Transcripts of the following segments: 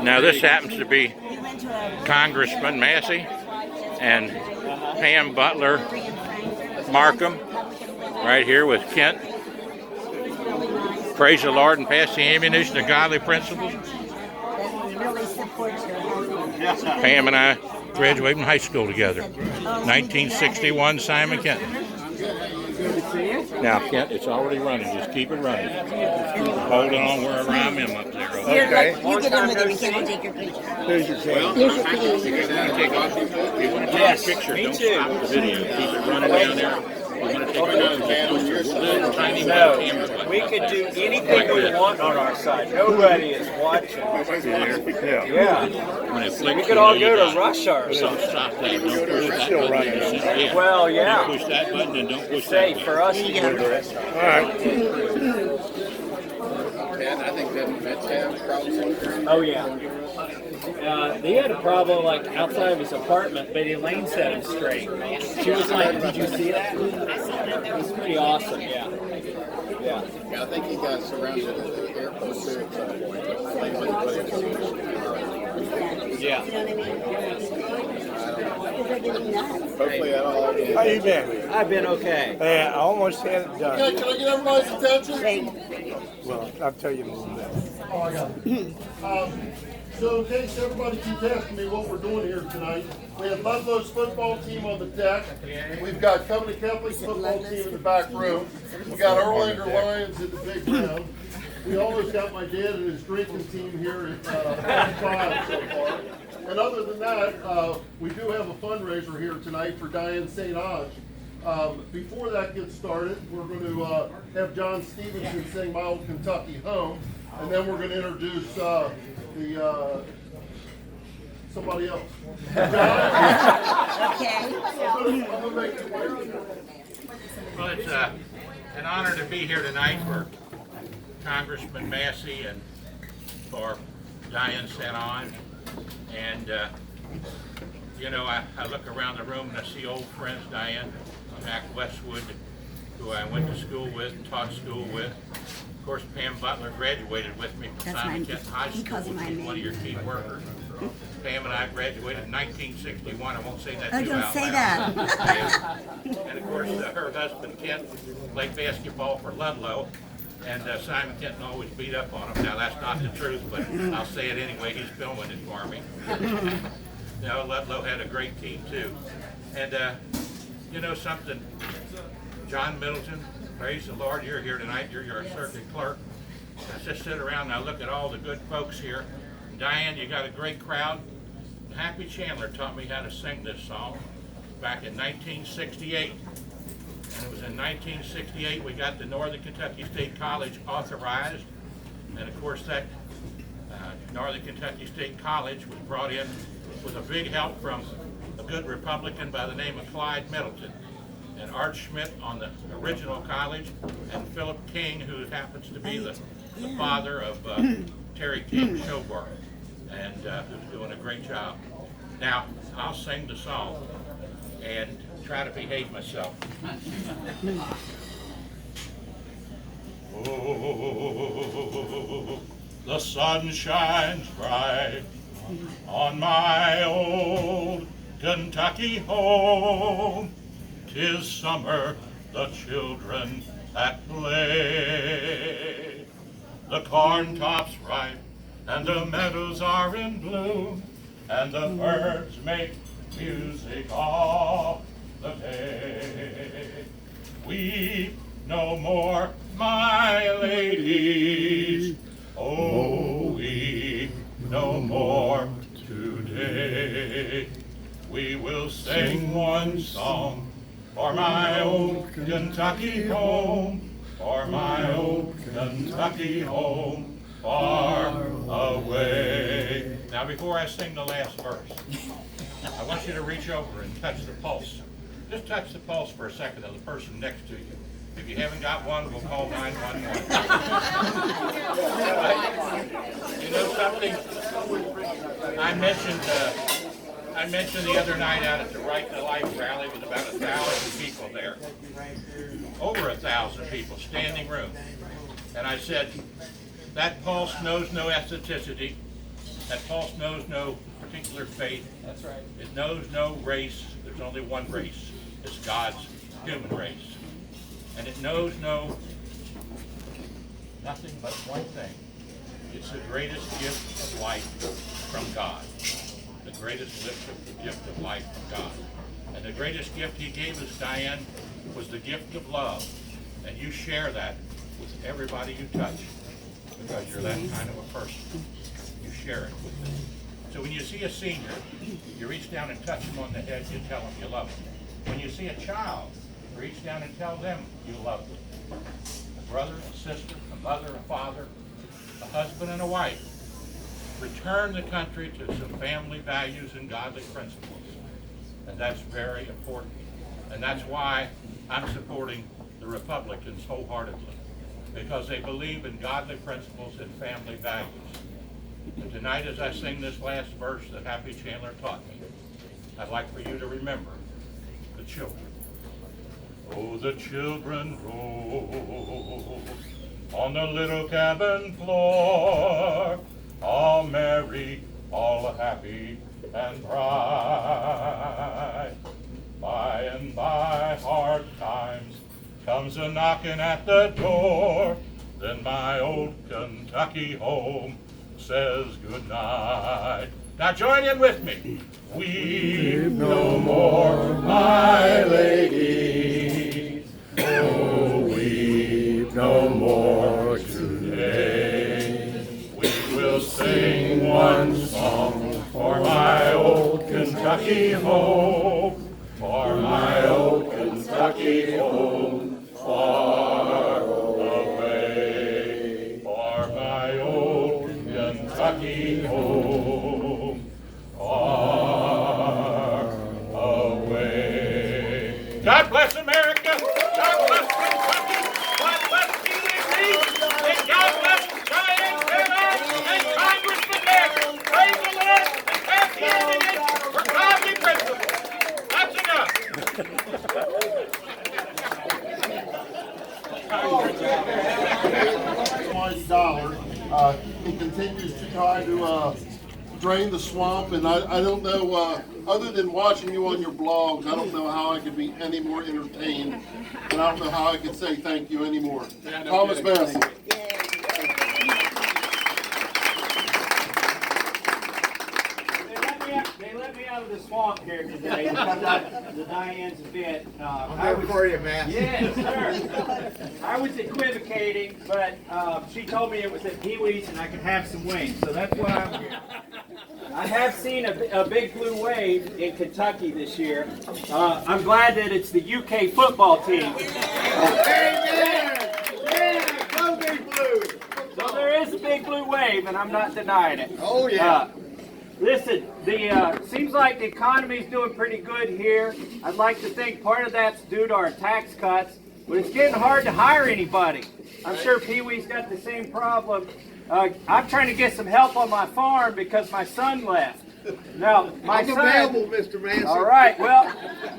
Now this happens to be Congressman Massey and Pam Butler Markham right here with Kent. Praise the Lord and pass the ammunition of godly principles. Pam and I graduated from high school together. 1961, Simon Kenton. Now, Kent, it's already running. Just keep it running. Hold on wherever I'm in up there. Okay. You get in with him and Ken will take your picture. Here's your picture. Here's your picture. You want to take off? You want to take a picture? Don't stop the video. Keep it running down there. You want to take a little tiny camera. We could do anything we want on our side. Nobody is watching. Yeah. When it We flicks, could all go to rush hour or Don't something. stop that. Don't push that button. Yeah. Well, yeah. Don't push that button and don't push that Safe button. for us to go to the restaurant. All right. I think that's have problems. Oh, yeah. He had a problem like outside of his apartment, but Elaine set him straight. She was like, "Did you see that?" It was pretty awesome. Yeah. Yeah. Yeah, I think he got surrounded at the airport too at some point. Yeah. Hopefully that all How you been? I've been okay. I almost had it done. Can I get everybody's attention? Well, I'll tell you in a little bit. Oh, I got it. So in case everybody keeps asking me what we're doing here tonight, we have Ludlow's football team on the deck. We've got Covenant Catholic's football team in the back room. We got Erlander Lions in the big round. We almost got my dad and his drinking team here at 5 so far. And other than that, we do have a fundraiser here tonight for Diane St. Before that gets started, we're going to have John Stevenson sing My Old Kentucky Home, and then we're going to introduce somebody else. Well, it's an honor to be here tonight for Congressman Massey and for Diane St. And, you know, I look around the room and I see old friends, Diane, Mac Westwood, who I went to school with and taught school with. Of course, Pam Butler graduated with me from Simon Kenton High School, which is one of your key workers. Pam and I graduated in 1961. I won't say that too don't say loud. that. And of course, her husband, Kent, played basketball for Ludlow. And Simon Kenton always beat up on him. Now, that's not the truth, but I'll say it anyway. He's filming it for me. You know, Ludlow had a great team, too. And, you know something, John Middleton, praise the Lord, you're here tonight. You're our circuit clerk. I just sit around and I look at all the good folks here. Diane, you got a great crowd. Happy Chandler taught me how to sing this song back in 1968. And it was in 1968 we got the Northern Kentucky State College authorized. And of course that Northern Kentucky State College was brought in with a big help from a good Republican by the name of Clyde Middleton. And Art Schmidt on the original college, and Philip King, who happens to be the father of Terry King Showbar, and who's doing a great job. Now, I'll sing the song and try to behave myself. Oh, the sun shines bright on my old Kentucky home. 'Tis summer, the children at play. The corn tops ripe, and the meadows are in bloom, and the birds make music all the day. Weep no more, my ladies, oh, weep no more today. We will sing one song for my old Kentucky home, for my old Kentucky home, far away. Now, before I sing the last verse, I want you to reach over and touch the pulse. Just touch the pulse for a second of the person next to you. If you haven't got one, we'll call 911. You know something? I mentioned the other night out at the Wright to Life rally with about 1,000 people there. Over 1,000 people, standing room. And I said, that pulse knows no ethnicity, That pulse knows no particular faith. That's right. It knows no race. There's only one race. It's God's human race. And it knows nothing but one thing. It's the greatest gift of life from God. The greatest gift of life from God. And the greatest gift he gave us, Diane, was the gift of love. And you share that with everybody you touch because you're that kind of a person. You share it with them. So when you see a senior, you reach down and touch them on the head, you tell them you love them. When you see a child, reach down and tell them you love them. A brother, a sister, a mother, a father, a husband and a wife. Return the country to some family values and godly principles. And that's very important. And that's why I'm supporting the Republicans wholeheartedly. Because they believe in godly principles and family values. And tonight as I sing this last verse that Happy Chandler taught me, I'd like for you to remember the children. Oh, the children roll on the little cabin floor, all merry, all happy and bright. By and by hard times comes a knocking at the door, then my old Kentucky home says good night. Now join in with me. Weep no more, my lady. Oh, weep no more today. We will sing one song for my old Kentucky home, for my old Kentucky home, far away, for my old Kentucky home, far away. God bless America. God bless Kentucky. God bless TVC. And God bless Diane St. and Congressman Nick. Praise the Lord and pass the evidence for godly principles. That's enough. $20. He continues to try to drain the swamp, and I don't know, other than watching you on your blogs, I don't know how I could be any more entertained, and I don't know how I could say thank you anymore. Thomas Massey. They let me out of the swamp here today to come out the Diane's event. I was for you, man. Yes, sir. I was equivocating, but she told me it was at Pee Wee's and I could have some wings, so that's why I'm here. I have seen a big blue wave in Kentucky this year. I'm glad that it's the UK football team. Go Big Blue! So there is a big blue wave, and I'm not denying it. Oh, yeah. Listen, seems like the economy's doing pretty good here. I'd like to think part of that's due to our tax cuts, but it's getting hard to hire anybody. I'm sure Pee Wee's got the same problem. I'm trying to get some help on my farm because my son left. Now, my I'm son... available, Mr. Manson. All right, well,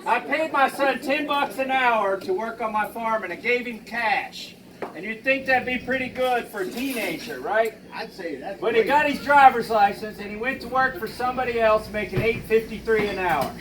I paid my son $10 an hour to work on my farm, and I gave him cash. And you'd think that'd be pretty good for a teenager, right? I'd say that's But he got his driver's license, and he went to work for somebody else making $8.53 an hour.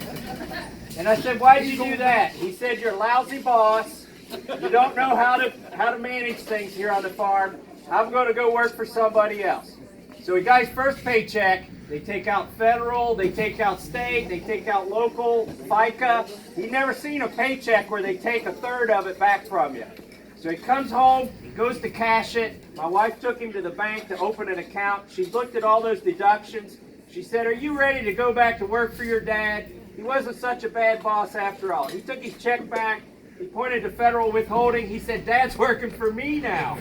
And I said, why'd you do that? He said, you're a lousy boss. You don't know how to manage things here on the farm. I'm going to go work for somebody else. So he got his first paycheck. They take out federal, they take out state, they take out local, FICA. He never seen a paycheck where they take a third of it back from you. So he comes home, he goes to cash it. My wife took him to the bank to open an account. She looked at all those deductions. She said, are you ready to go back to work for your dad? He wasn't such a bad boss after all. He took his check back. He pointed to federal withholding. He said, Dad's working for me now.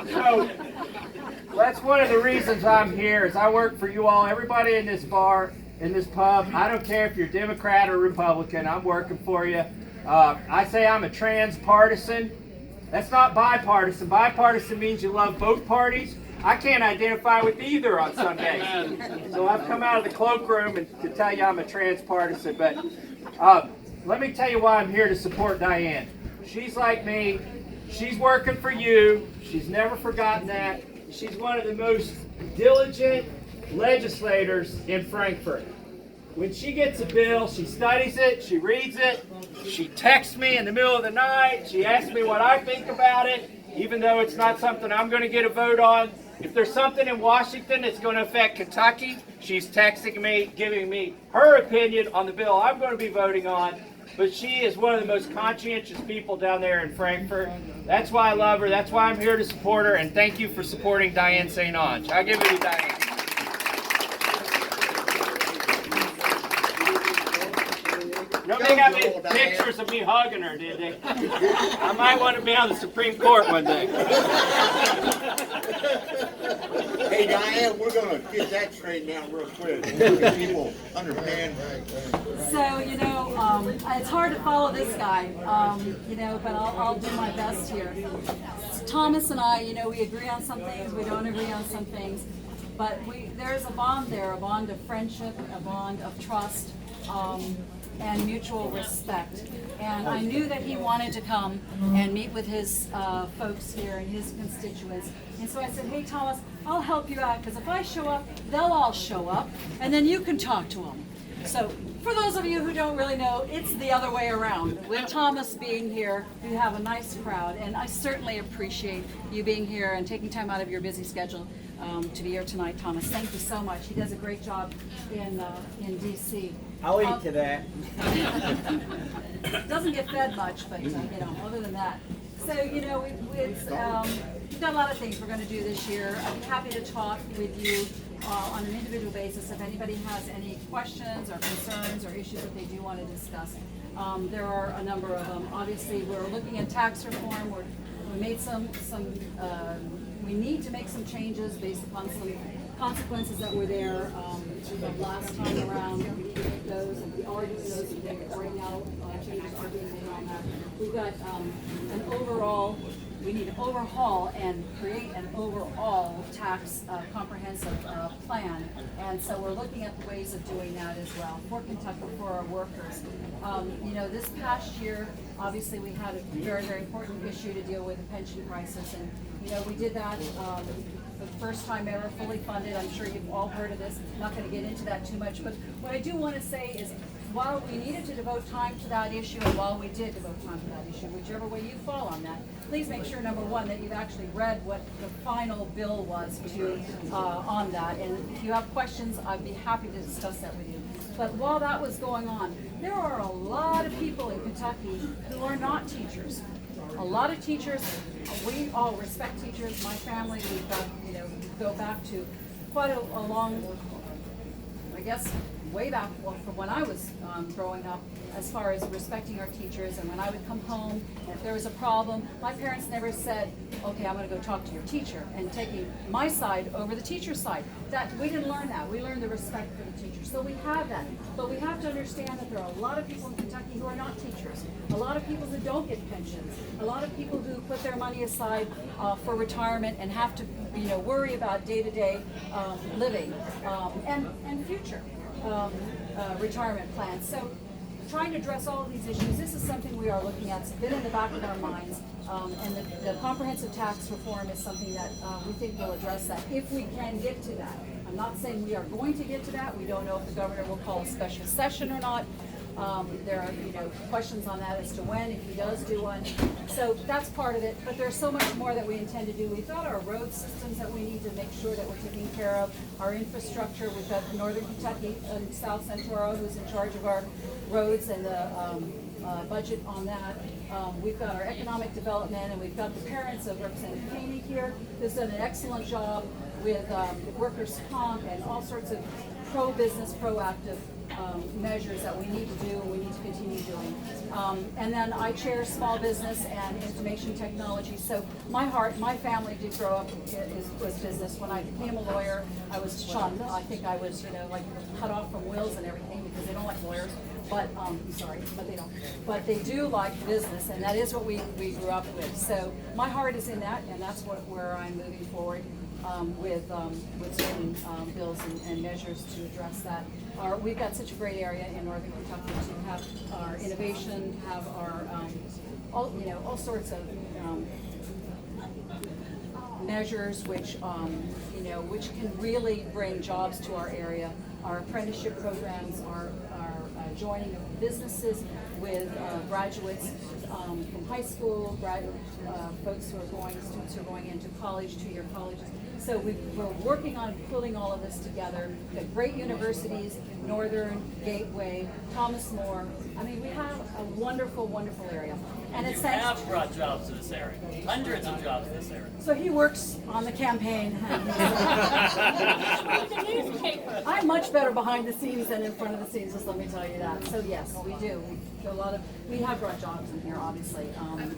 So that's one of the reasons I'm here is I work for you all, everybody in this bar, in this pub. I don't care if you're Democrat or Republican. I'm working for you. I say I'm a trans-partisan. That's not bipartisan. Bipartisan means you love both parties. I can't identify with either on some days. So I've come out of the cloakroom to tell you I'm a trans-partisan. But let me tell you why I'm here to support Diane. She's like me. She's working for you. She's never forgotten that. she's one of the most diligent legislators in Frankfurt. When she gets a bill, she studies it, she reads it, she texts me in the middle of the night, she asks me what I think about it, even though it's not something I'm going to get a vote on. If there's something in Washington that's going to affect Kentucky, she's texting me, giving me her opinion on the bill I'm going to be voting on. But she is one of the most conscientious people down there in Frankfurt. That's why I love her. That's why I'm here to support her. And thank you for supporting Diane St. Onge. I'll give it to Diane. Nobody got any pictures of me hugging her, did they? I might want to be on the Supreme Court one day. Hey Diane, we're gonna get that straightened out real quick. People understand. So, it's hard to follow this guy, but I'll do my best here. Thomas and I, we agree on some things, we don't agree on some things, but there's a bond there, a bond of friendship, a bond of trust, and mutual respect. And I knew that he wanted to come and meet with his folks here and his constituents. And so I said, hey Thomas, I'll help you out, because if I show up, they'll all show up, and then you can talk to them. So for those of you who don't really know, it's the other way around. With Thomas being here, we have a nice crowd, and I certainly appreciate you being here and taking time out of your busy schedule to be here tonight, Thomas. Thank you so much. He does a great job in D.C. I'll eat to that. Doesn't get fed much, but other than that. So we've got a lot of things we're going to do this year. I'd be happy to talk with you on an individual basis if anybody has any questions or concerns or issues that they do want to discuss. There are a number of them. Obviously, we're looking at tax reform. We made we need to make some changes based upon some consequences that were there the last time around. We need to make those, and we are doing those right now. Changes are being made on that. We've got we need to overhaul and create an overall tax comprehensive plan. And so we're looking at the ways of doing that as well for Kentucky, for our workers. This past year, obviously we had a very, very important issue to deal with, the pension crisis. And, we did that for the first time ever, fully funded. I'm sure you've all heard of this. I'm not going to get into that too much. But what I do want to say is, while we needed to devote time to that issue, and while we did devote time to that issue, whichever way you fall on that, please make sure, number one, that you've actually read what the final bill was on that. And if you have questions, I'd be happy to discuss that with you. But while that was going on, there are a lot of people in Kentucky who are not teachers. A lot of teachers, we all respect teachers. My family, we've got, go back to quite a long, I guess, way back from when I was growing up, as far as respecting our teachers. And when I would come home, and if there was a problem, my parents never said, okay, I'm going to go talk to your teacher, and taking my side over the teacher's side. We didn't learn that. We learned the respect for the teacher. So we have that. But we have to understand that there are a lot of people in Kentucky who are not teachers. A lot of people who don't get pensions. A lot of people who put their money aside for retirement and have to worry about day-to-day living and future retirement plans. So trying to address all of these issues, this is something we are looking at. It's been in the back of our minds. And the comprehensive tax reform is something that we think will address that, if we can get to that. I'm not saying we are going to get to that. We don't know if the governor will call a special session or not. There are questions on that as to when, if he does do one. So that's part of it, but there's so much more that we intend to do. We've got our road systems that we need to make sure that we're taking care of, our infrastructure. We've got Northern Kentucky and South Central, who's in charge of our roads and the budget on that. We've got our economic development, and we've got the parents of Representative Haney here, who's done an excellent job with workers' comp and all sorts of pro-business, proactive measures that we need to do and we need to continue doing. And then I chair small business and information technology. So my family did grow up was business. When I became a lawyer, I was shunned. I think I was, like cut off from wills and everything because they don't like lawyers. But I'm sorry, but they don't. But they do like business, and that is what we grew up with. So my heart is in that, and that's where I'm moving forward with certain bills and measures to address that. We've got such a great area in Northern Kentucky to have our innovation, have our all sorts of measures which, which can really bring jobs to our area. Our apprenticeship programs are joining of businesses with graduates from high school, students who are going into college, 2-year colleges. So we're working on pulling all of this together. We've got great universities, Northern, Gateway, Thomas More. I mean, we have a wonderful, wonderful area. And it's thanks have brought jobs to this area, hundreds of jobs to this area. So he works on the campaign. I'm much better behind the scenes than in front of the scenes, just let me tell you that. So yes, we do. We have brought jobs in here, obviously. And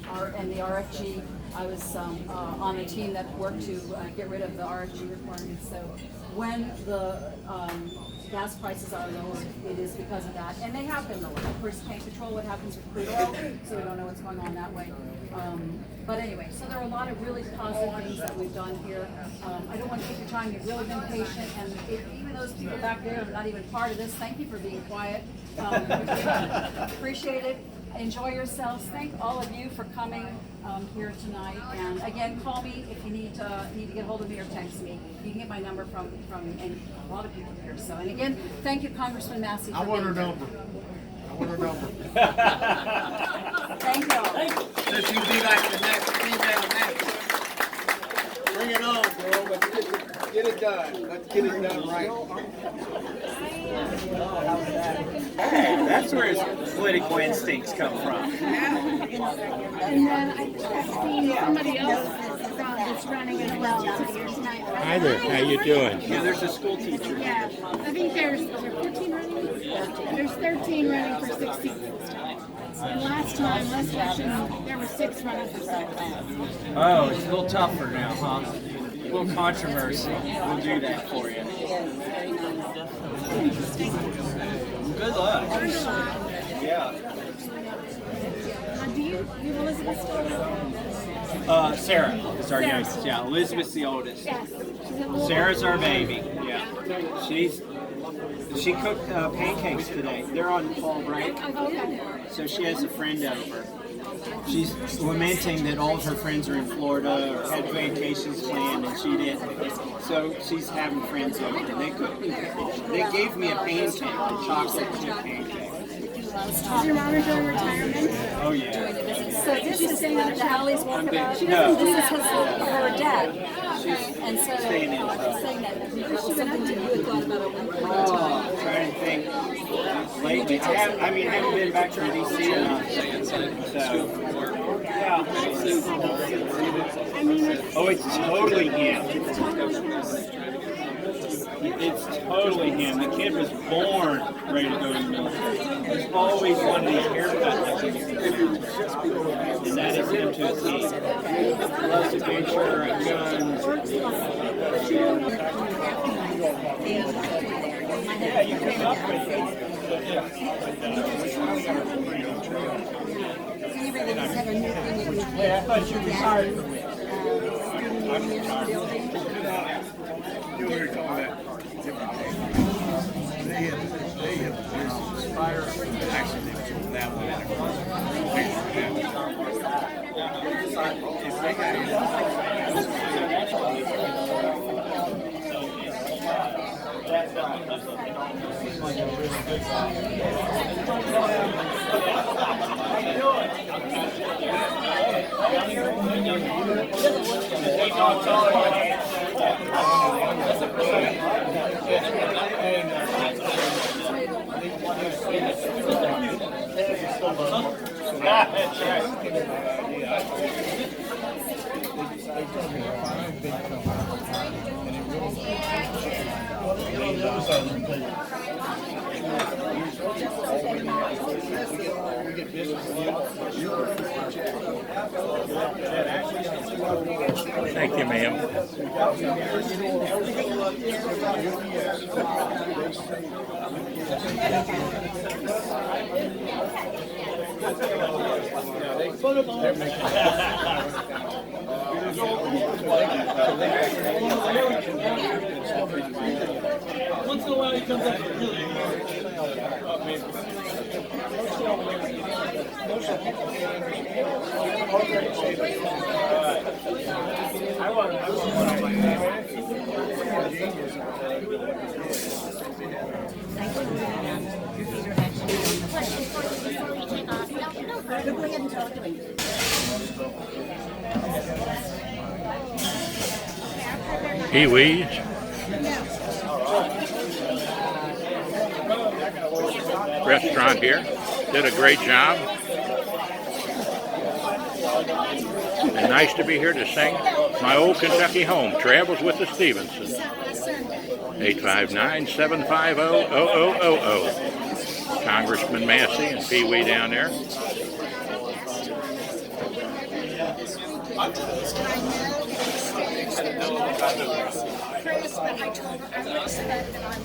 the RFG, I was on the team that worked to get rid of the RFG requirements. So when the gas prices are lower, it is because of that. And they have been lower. Of course, can't control what happens with crude oil, so we don't know what's going on that way. But anyway, so there are a lot of really positive things that we've done here. I don't want to take your time. You've really been patient. And even those people back there who are not even part of this, thank you for being quiet. Appreciate it. Enjoy yourselves. Thank all of you for coming here tonight. And again, call me if you need to get hold of me or text me. You can get my number from a lot of people here. So, and again, thank you, Congressman Massey. I want her number. Thank you all. Since you be like the next female next. Bring it on, girl. Let's get it done. Let's get it done right. That's where his political instincts come from. And then I see somebody else that's running as well here tonight. Hi there, how you doing? Yeah, there's a school teacher. Yeah, I think there's 14 running? There's 13 running for 16 this time. And last election, there were 6 running for 6. Oh, it's a little tougher now, huh? A little controversy. We'll do that for you. Good luck. Yeah. Do you Elizabeth still? Sarah is our youngest. Yeah, Elizabeth's the oldest. Yes. She's a little Sarah's our baby. Yeah. She cooked pancakes today. They're on fall break. Okay. So she has a friend over. She's lamenting that all of her friends are in Florida or had vacations planned and she didn't. So she's having friends over and they cooked. They gave me a pancake, a chocolate chip pancake. Is your mom enjoying retirement? Oh yeah. So this is saying that Allie's walk about. No. This is her dad. And so Staying in. saying that this was something that you had thought about at one point in time. Oh, I'm trying to think. Lately, I haven't been back to DC enough. So, yeah. I mean, Oh, it's totally him. It's totally him. The kid was born ready to go to the military. He's always wanted these haircuts. And that is him to a T. Loves adventure and guns. Yeah, you come up with it. Yeah, I thought you retired from it. You were talking about different things. They have inspired actually that Thank you, ma'am. Once in a while he comes up with really I want Pee-wees. Restaurant here. Did a great job. And nice to be here to sing my old Kentucky home, Travels with the Stephensons. 859-750-0000. Congressman Massey and Pee Wee down there. Chris, but I told her I would expect that I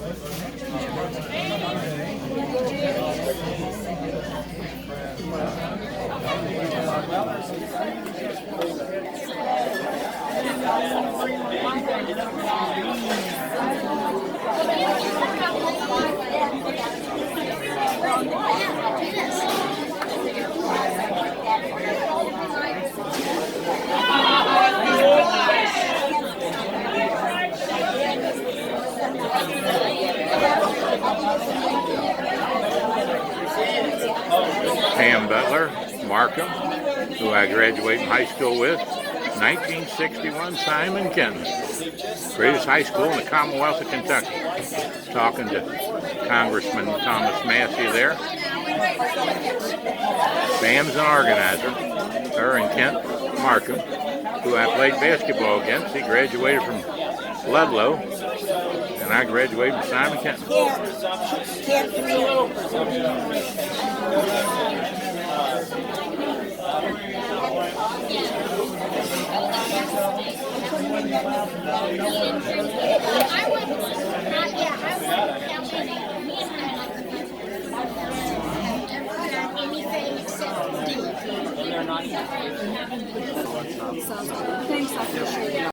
Pam Butler, Markham, who I graduated high school with, 1961, Simon Kenton. Greatest high school in the Commonwealth of Kentucky. Talking to Congressman Thomas Massey there. Pam's an organizer. Her and Kent Markham, who I played basketball against. He graduated from Ludlow, and I graduated from Simon Kenton. Thanks, I appreciate it.